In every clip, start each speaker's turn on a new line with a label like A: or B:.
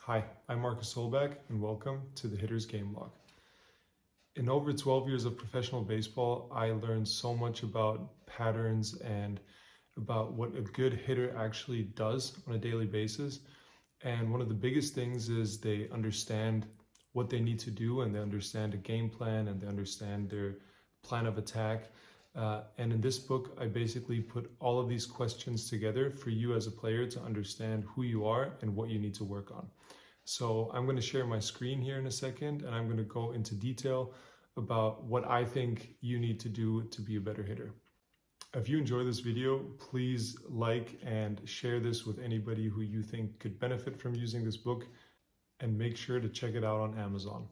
A: Hi, I'm Markus Solbach, and welcome to the Hitter's Game Log. In over 12 years of professional baseball, I learned so much about patterns and about what a good hitter actually does on a daily basis. And one of the biggest things is they understand what they need to do, and they understand a game plan, and they understand their plan of attack. And in this book, I basically put all of these questions together for you as a player to understand who you are and what you need to work on. So I'm going to share my screen here in a second, and I'm going to go into detail about what I think you need to do to be a better hitter. If you enjoy this video, please like and share this with anybody who you think could benefit from using this book, and make sure to check it out on Amazon.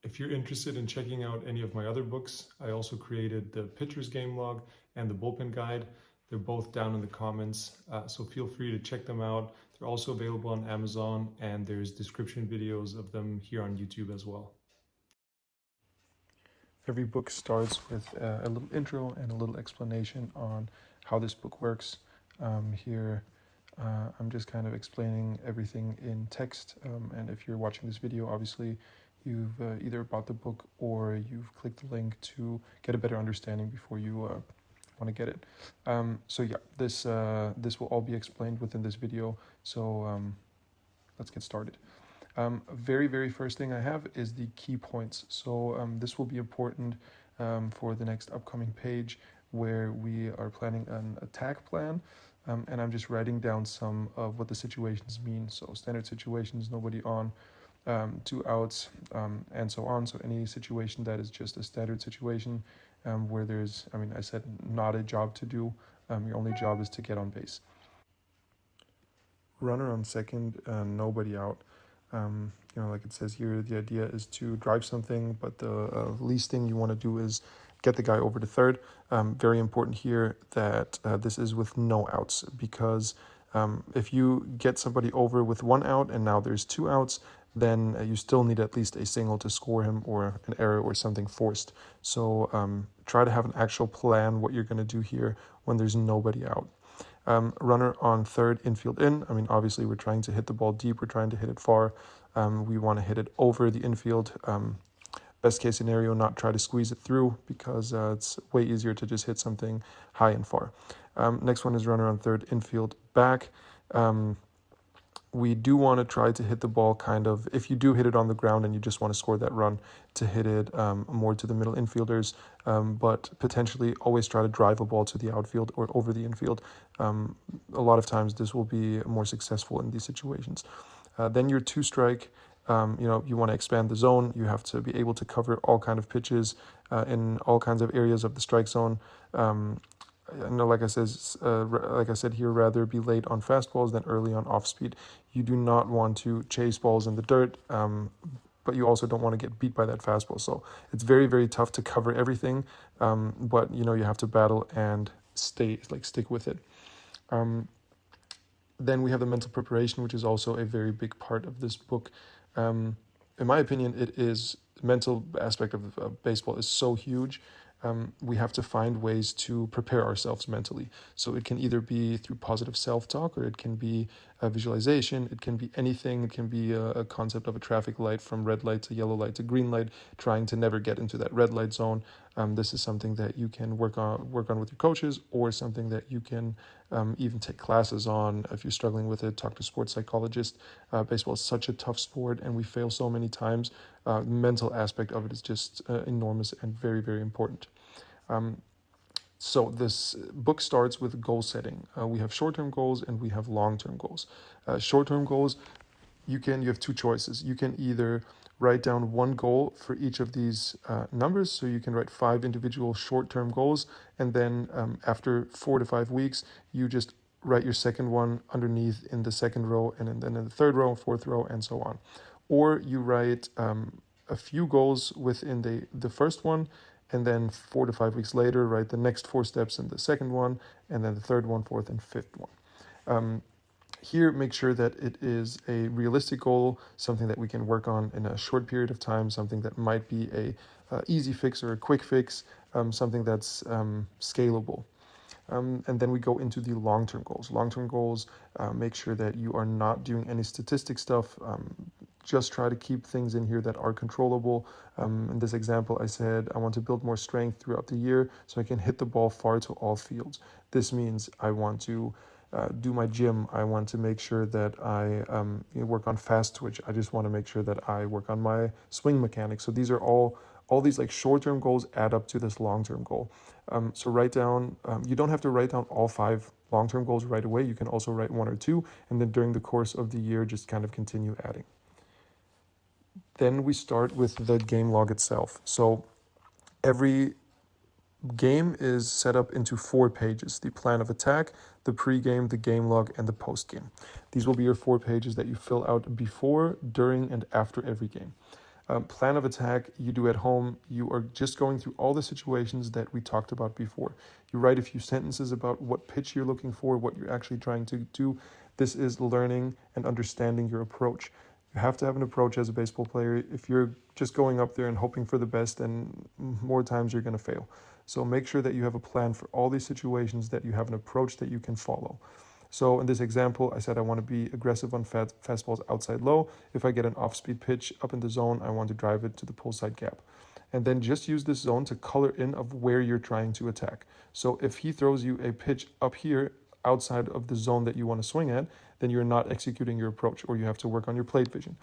A: If you're interested in checking out any of my other books, I also created the Pitcher's Game Log and the Bullpen Guide. They're both down in the comments, so feel free to check them out. They're also available on Amazon, and there's description videos of them here on YouTube as well. Every book starts with a little intro and a little explanation on how this book works. Here I'm just kind of explaining everything in text, and if you're watching this video, obviously you've either bought the book or you've clicked the link to get a better understanding before you want to get it. So yeah, this will all be explained within this video, so let's get started. Very first thing I have is the key points. So this will be important for the next upcoming page where we are planning an attack plan. And I'm just writing down some of what the situations mean. So standard situations, nobody on, 2 outs, and so on. So any situation that is just a standard situation where there's, I said not a job to do. Your only job is to get on base. Runner on second, nobody out. Like it says here, the idea is to drive something, but the least thing you want to do is get the guy over to third. Very important here that this is with no outs, because if you get somebody over with 1 out and now there's 2 outs, then you still need at least a single to score him, or an error or something forced. So try to have an actual plan what you're going to do here when there's nobody out. Runner on third, infield in. Obviously we're trying to hit the ball deep. We're trying to hit it far. We want to hit it over the infield. Best case scenario, not try to squeeze it through, because it's way easier to just hit something high and far. Next one is runner on third, infield back. We do want to try to hit the ball kind of, if you do hit it on the ground and you just want to score that run, to hit it more to the middle infielders, but potentially always try to drive a ball to the outfield or over the infield. A lot of times this will be more successful in these situations. Then your 2-strike, you want to expand the zone. You have to be able to cover all kind of pitches in all kinds of areas of the strike zone. Like I said here, rather be late on fastballs than early on off speed. You do not want to chase balls in the dirt, but you also don't want to get beat by that fastball. So it's very tough to cover everything, but you have to battle and stick with it. Then we have the mental preparation, which is also a very big part of this book. In my opinion, the mental aspect of baseball is so huge. We have to find ways to prepare ourselves mentally. So it can either be through positive self-talk, or it can be a visualization. It can be anything. It can be a concept of a traffic light, from red light to yellow light to green light, trying to never get into that red light zone. This is something that you can work on with your coaches, or something that you can even take classes on. If you're struggling with it, talk to a sports psychologist. Baseball is such a tough sport, and we fail so many times. The mental aspect of it is just enormous and very important. So this book starts with goal setting. We have short-term goals and we have long-term goals. Short-term goals, you have 2 choices. You can either write down 1 goal for each of these numbers. So you can write 5 individual short-term goals, and then after 4 to 5 weeks, you just write your second one underneath in the second row, and then in the third row, 4th row, and so on. Or you write a few goals within the first one, and then 4 to 5 weeks later, write the next 4 steps in the second one, and then the third one, 4th, and 5th one. Here, make sure that it is a realistic goal, something that we can work on in a short period of time, something that might be a easy fix or a quick fix, something that's scalable. And then we go into the long-term goals. Long-term goals, make sure that you are not doing any statistic stuff. Just try to keep things in here that are controllable. In this example, I said I want to build more strength throughout the year so I can hit the ball far to all fields. This means I want to do my gym. I want to make sure that I work on fast twitch. I just want to make sure that I work on my swing mechanics. So these are all these like short-term goals add up to this long-term goal. So write down, you don't have to write down all 5 long-term goals right away. You can also write 1 or 2, and then during the course of the year, just kind of continue adding. Then we start with the game log itself. So every game is set up into 4 pages: the plan of attack, the pre-game, the game log, and the post-game. These will be your 4 pages that you fill out before, during, and after every game. Plan of attack you do at home. You are just going through all the situations that we talked about before. You write a few sentences about what pitch you're looking for, what you're actually trying to do. This is learning and understanding your approach. You have to have an approach as a baseball player. If you're just going up there and hoping for the best, then more times you're going to fail. So make sure that you have a plan for all these situations, that you have an approach that you can follow. So in this example, I said I want to be aggressive on fastballs outside low. If I get an off-speed pitch up in the zone, I want to drive it to the pull side gap. And then just use this zone to color in of where you're trying to attack. So if he throws you a pitch up here outside of the zone that you want to swing at, then you're not executing your approach, or you have to work on your plate vision.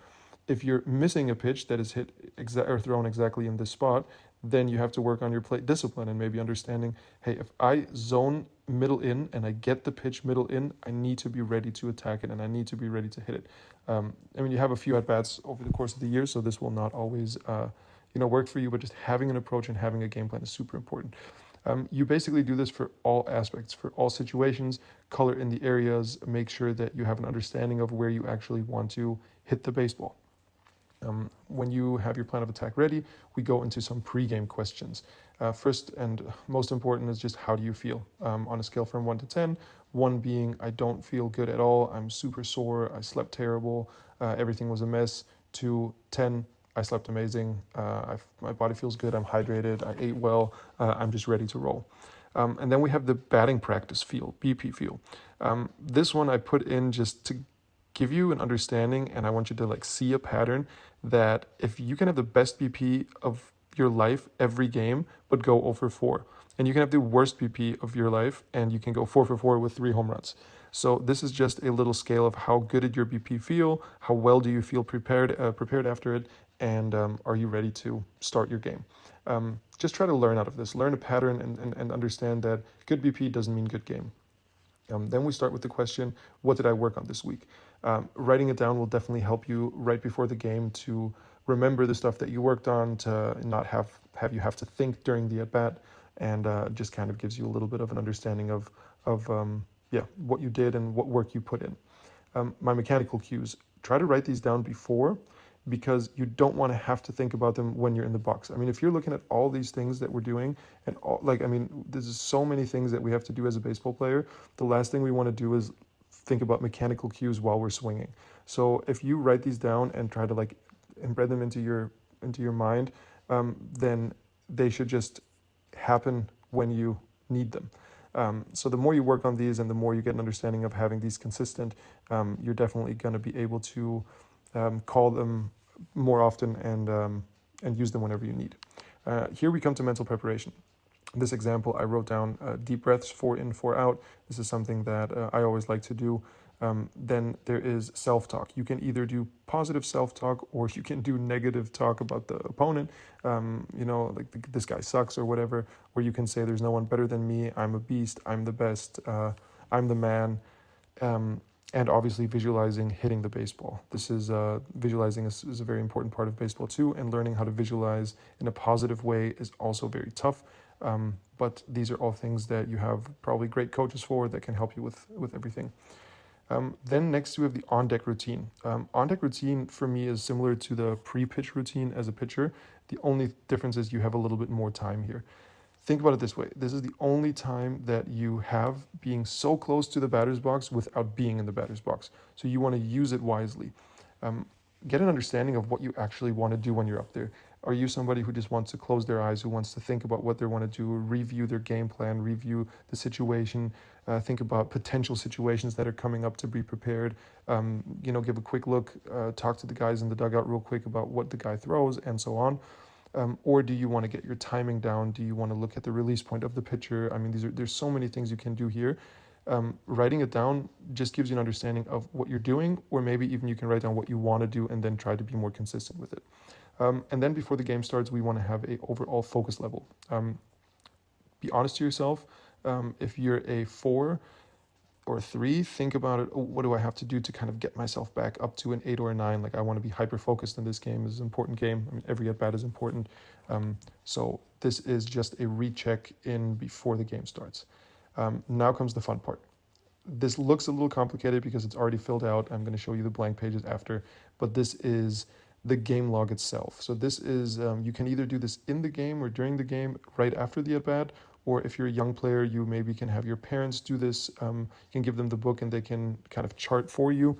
A: If you're missing a pitch that is hit or thrown exactly in this spot, then you have to work on your plate discipline and maybe understanding, hey, if I zone middle in and I get the pitch middle in, I need to be ready to attack it and I need to be ready to hit it. You have a few at-bats over the course of the year, so this will not always work for you, but just having an approach and having a game plan is super important. You basically do this for all aspects, for all situations, color in the areas, make sure that you have an understanding of where you actually want to hit the baseball. When you have your plan of attack ready, we go into some pre-game questions. First and most important is just how do you feel? On a scale from 1 to 10, 1 being I don't feel good at all, I'm super sore, I slept terrible, everything was a mess, to 10, I slept amazing, my body feels good, I'm hydrated, I ate well, I'm just ready to roll. And then we have the batting practice feel, BP feel. This one I put in just to give you an understanding, and I want you to see a pattern that if you can have the best BP of your life every game, but go 0 for 4, and you can have the worst BP of your life and you can go 4 for 4 with 3 home runs. So this is just a little scale of how good did your BP feel, how well do you feel prepared after it, and are you ready to start your game? Just try to learn out of this, learn a pattern and understand that good BP doesn't mean good game. Then we start with the question, what did I work on this week? Writing it down will definitely help you right before the game to remember the stuff that you worked on, to not have you have to think during the at-bat, and just kind of gives you a little bit of an understanding of what you did and what work you put in. My mechanical cues, try to write these down before, because you don't want to have to think about them when you're in the box. If you're looking at all these things that we're doing, and there's so many things that we have to do as a baseball player. The last thing we want to do is think about mechanical cues while we're swinging. So if you write these down and try to embed them into your mind, then they should just happen when you need them. So the more you work on these and the more you get an understanding of having these consistent, you're definitely going to be able to call them more often and use them whenever you need. Here we come to mental preparation. In this example, I wrote down deep breaths, 4 in, 4 out. This is something that I always like to do. Then there is self-talk. You can either do positive self-talk or you can do negative talk about the opponent. This guy sucks or whatever. Or you can say there's no one better than me. I'm a beast. I'm the best. I'm the man. And obviously visualizing hitting the baseball. This is visualizing is a very important part of baseball too, and learning how to visualize in a positive way is also very tough. But these are all things that you have probably great coaches for that can help you with everything. Then next we have the on-deck routine. On-deck routine for me is similar to the pre-pitch routine as a pitcher. The only difference is you have a little bit more time here. Think about it this way. This is the only time that you have being so close to the batter's box without being in the batter's box. So you want to use it wisely. Get an understanding of what you actually want to do when you're up there. Are you somebody who just wants to close their eyes, who wants to think about what they want to do, review their game plan, review the situation, think about potential situations that are coming up to be prepared, give a quick look, talk to the guys in the dugout real quick about what the guy throws and so on? Or do you want to get your timing down? Do you want to look at the release point of the pitcher? I mean, there's so many things you can do here. Writing it down just gives you an understanding of what you're doing, or maybe even you can write down what you want to do and then try to be more consistent with it. And then before the game starts, we want to have a overall focus level. Be honest to yourself. If you're a 4 or 3, think about it. Oh, what do I have to do to kind of get myself back up to an 8 or a 9? Like, I want to be hyper focused in this game. This is an important game. I mean, every at bat is important. So this is just a recheck in before the game starts. Now comes the fun part. This looks a little complicated because it's already filled out. I'm going to show you the blank pages after, but this is the game log itself. So this is, you can either do this in the game or during the game, right after the at-bat, or if you're a young player, you maybe can have your parents do this. You can give them the book and they can kind of chart for you.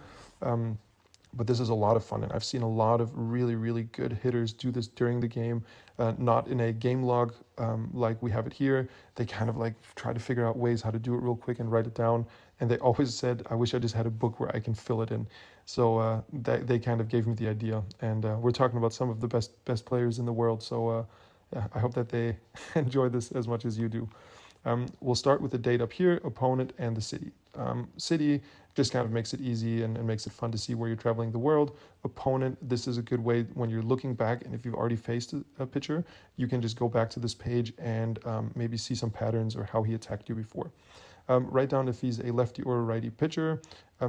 A: But this is a lot of fun, and I've seen a lot of really, really good hitters do this during the game, not in a game log like we have it here. They kind of like try to figure out ways how to do it real quick and write it down. And they always said, I wish I just had a book where I can fill it in. So they kind of gave me the idea. And we're talking about some of the best players in the world. So yeah, I hope that they enjoy this as much as you do. We'll start with the date up here, opponent, and the city. City just kind of makes it easy and makes it fun to see where you're traveling the world. Opponent, this is a good way when you're looking back, and if you've already faced a pitcher, you can just go back to this page and maybe see some patterns or how he attacked you before. Write down if he's a lefty or a righty pitcher,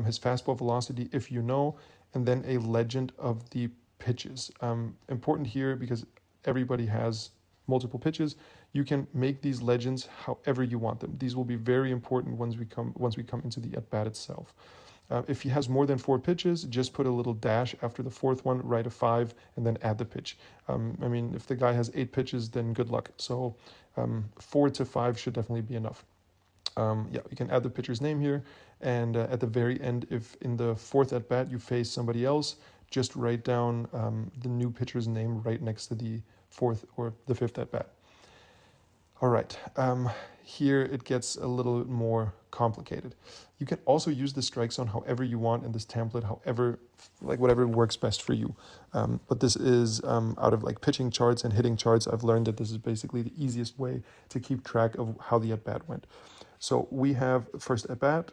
A: his fastball velocity if you know, and then a legend of the pitches. Important here because everybody has multiple pitches. You can make these legends however you want them. These will be very important once we come into the at-bat itself. If he has more than 4 pitches, just put a little dash after the 4th one, write a 5, and then add the pitch. I mean, if the guy has 8 pitches, then good luck. So 4 to 5 should definitely be enough. Yeah, you can add the pitcher's name here. And at the very end, if in the 4th at-bat you face somebody else, just write down the new pitcher's name right next to the 4th or the 5th at-bat. All right, here it gets a little bit more complicated. You can also use the strike zone however you want in this template, however, like whatever works best for you. But this is out of like pitching charts and hitting charts. I've learned that this is basically the easiest way to keep track of how the at-bat went. So we have first at-bat,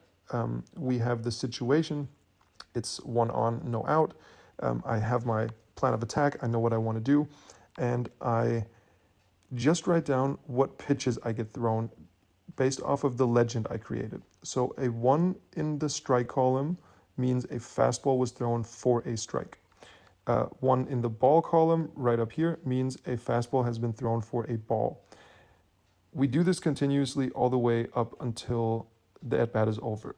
A: we have the situation. It's 1 on, no out. I have my plan of attack. I know what I want to do. And I just write down what pitches I get thrown based off of the legend I created. So a 1 in the strike column means a fastball was thrown for a strike. 1 in the ball column right up here means a fastball has been thrown for a ball. We do this continuously all the way up until the at-bat is over.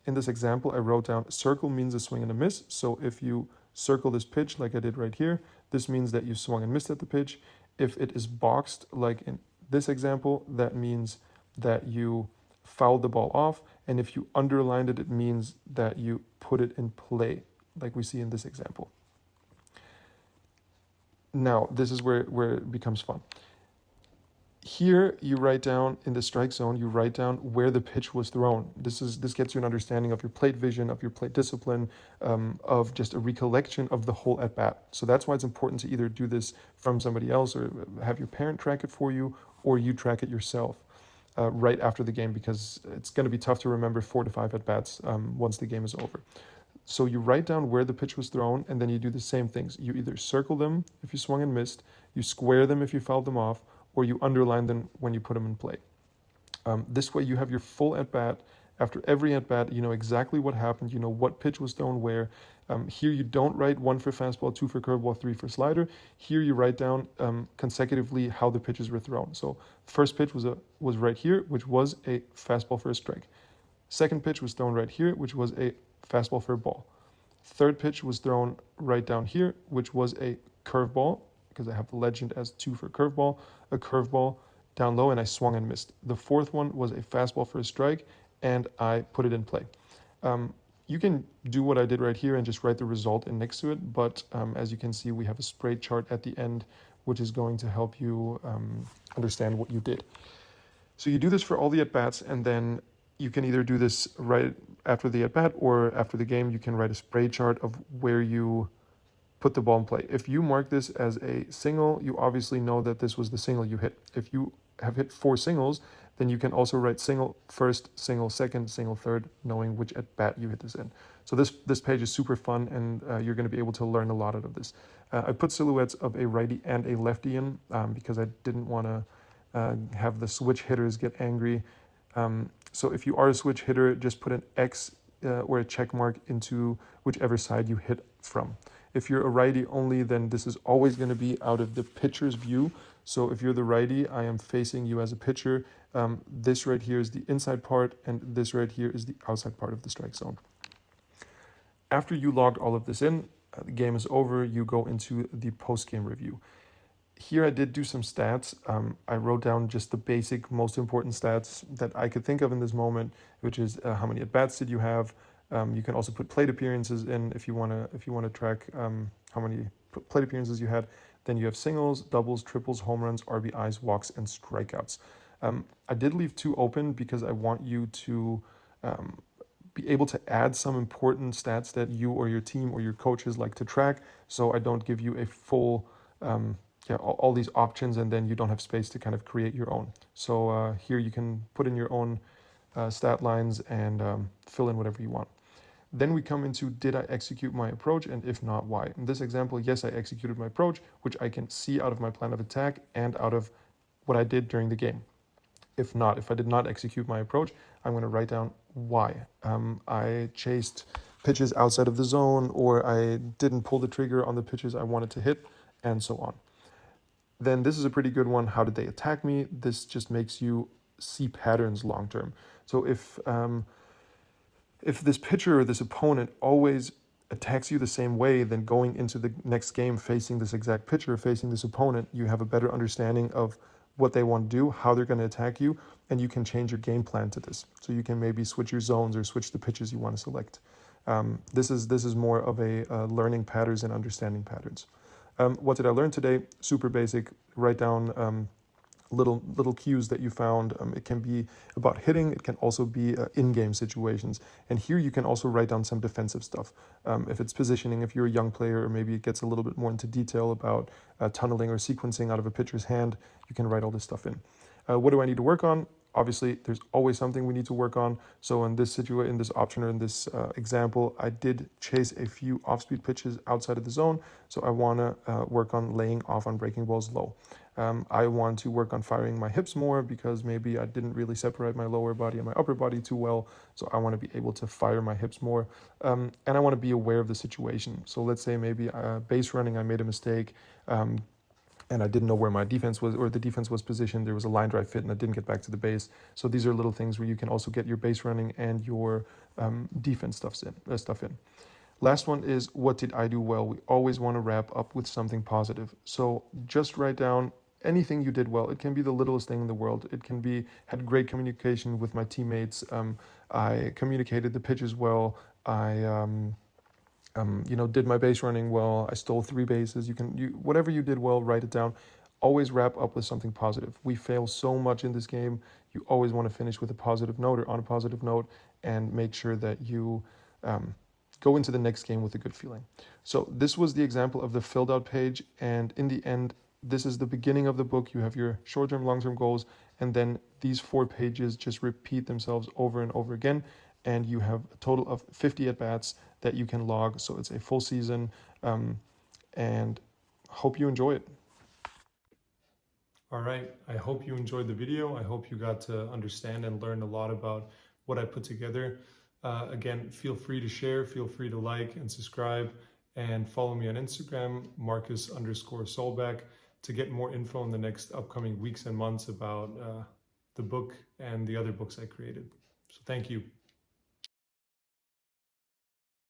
A: In this example, I wrote down circle means a swing and a miss. So if you circle this pitch like I did right here, this means that you swung and missed at the pitch. If it is boxed, like in this example, that means that you fouled the ball off. And if you underlined it, it means that you put it in play, like we see in this example. Now, this is where it becomes fun. Here, you write down in the strike zone, you write down where the pitch was thrown. This gets you an understanding of your plate vision, of your plate discipline, of just a recollection of the whole at-bat. So that's why it's important to either do this from somebody else or have your parent track it for you, or you track it yourself right after the game, because it's going to be tough to remember 4 to 5 at-bats once the game is over. So you write down where the pitch was thrown, and then you do the same things. You either circle them if you swung and missed, you square them if you fouled them off, or you underline them when you put them in play. This way you have your full at-bat. After every at-bat, you know exactly what happened. You know what pitch was thrown where. Here you don't write 1 for fastball, 2 for curveball, 3 for slider. Here you write down consecutively how the pitches were thrown. So first pitch was right here, which was a fastball for a strike. Second pitch was thrown right here, which was a fastball for a ball. Third pitch was thrown right down here, which was a curveball, because I have the legend as 2 for curveball, a curveball down low, and I swung and missed. The 4th one was a fastball for a strike, and I put it in play. You can do what I did right here and just write the result in next to it, but as you can see, we have a sprayed chart at the end, which is going to help you understand what you did. So you do this for all the at-bats, and then you can either do this right after the at-bat or after the game. You can write a spray chart of where you put the ball in play. If you mark this as a single, you obviously know that this was the single you hit. If you have hit 4 singles, then you can also write single first, single second, single third, knowing which at-bat you hit this in. So this page is super fun, and you're going to be able to learn a lot out of this. I put silhouettes of a righty and a lefty in because I didn't want to have the switch hitters get angry. So if you are a switch hitter, just put an X or a check mark into whichever side you hit from. If you're a righty only, then this is always going to be out of the pitcher's view. So if you're the righty, I am facing you as a pitcher. This right here is the inside part, and this right here is the outside part of the strike zone. After you logged all of this in, the game is over, you go into the post-game review. Here I did do some stats. I wrote down just the basic, most important stats that I could think of in this moment, which is how many at-bats did you have. You can also put plate appearances in if you want to track how many plate appearances you had. Then you have singles, doubles, triples, home runs, RBIs, walks, and strikeouts. I did leave 2 open because I want you to be able to add some important stats that you or your team or your coaches like to track, so I don't give you a full all these options and then you don't have space to kind of create your own. So here you can put in your own stat lines and fill in whatever you want. Then we come into, did I execute my approach, and if not, why? In this example, yes, I executed my approach, which I can see out of my plan of attack and out of what I did during the game. If not, if I did not execute my approach, I'm going to write down why. I chased pitches outside of the zone, or I didn't pull the trigger on the pitches I wanted to hit, and so on. Then this is a pretty good one. How did they attack me? This just makes you see patterns long term. So if this pitcher or this opponent always attacks you the same way, then going into the next game facing this exact pitcher, facing this opponent, you have a better understanding of what they want to do, how they're going to attack you, and you can change your game plan to this. So you can maybe switch your zones or switch the pitches you want to select. This is more of a learning patterns and understanding patterns. What did I learn today? Super basic. Write down little cues that you found. It can be about hitting. It can also be in-game situations. And here you can also write down some defensive stuff. If it's positioning, if you're a young player, or maybe it gets a little bit more into detail about tunneling or sequencing out of a pitcher's hand, you can write all this stuff in. What do I need to work on? Obviously, there's always something we need to work on. So in this situation, in this option, or in this example, I did chase a few off-speed pitches outside of the zone. So I want to work on laying off on breaking balls low. I want to work on firing my hips more because maybe I didn't really separate my lower body and my upper body too well. So I want to be able to fire my hips more. And I want to be aware of the situation. So let's say maybe base running, I made a mistake. And I didn't know where my defense was, or the defense was positioned. There was a line drive fit and I didn't get back to the base. So these are little things where you can also get your base running and your defense stuff in. Last one is, what did I do well? We always want to wrap up with something positive. So just write down anything you did well. It can be the littlest thing in the world. It can be, had great communication with my teammates. I communicated the pitches well. I did my base running well. I stole 3 bases. Whatever you did well, write it down. Always wrap up with something positive. We fail so much in this game. You always want to finish with a positive note or on a positive note, and make sure that you go into the next game with a good feeling. So this was the example of the filled out page. And in the end, this is the beginning of the book. You have your short-term, long-term goals, and then these 4 pages just repeat themselves over and over again. And you have a total of 50 at-bats that you can log. So it's a full season, and hope you enjoy it. All right, I hope you enjoyed the video. I hope you got to understand and learn a lot about what I put together. Again, feel free to share, feel free to like and subscribe, and follow me on Instagram, Markus_Solbach, to get more info in the next upcoming weeks and months about the book and the other books I created. So thank you.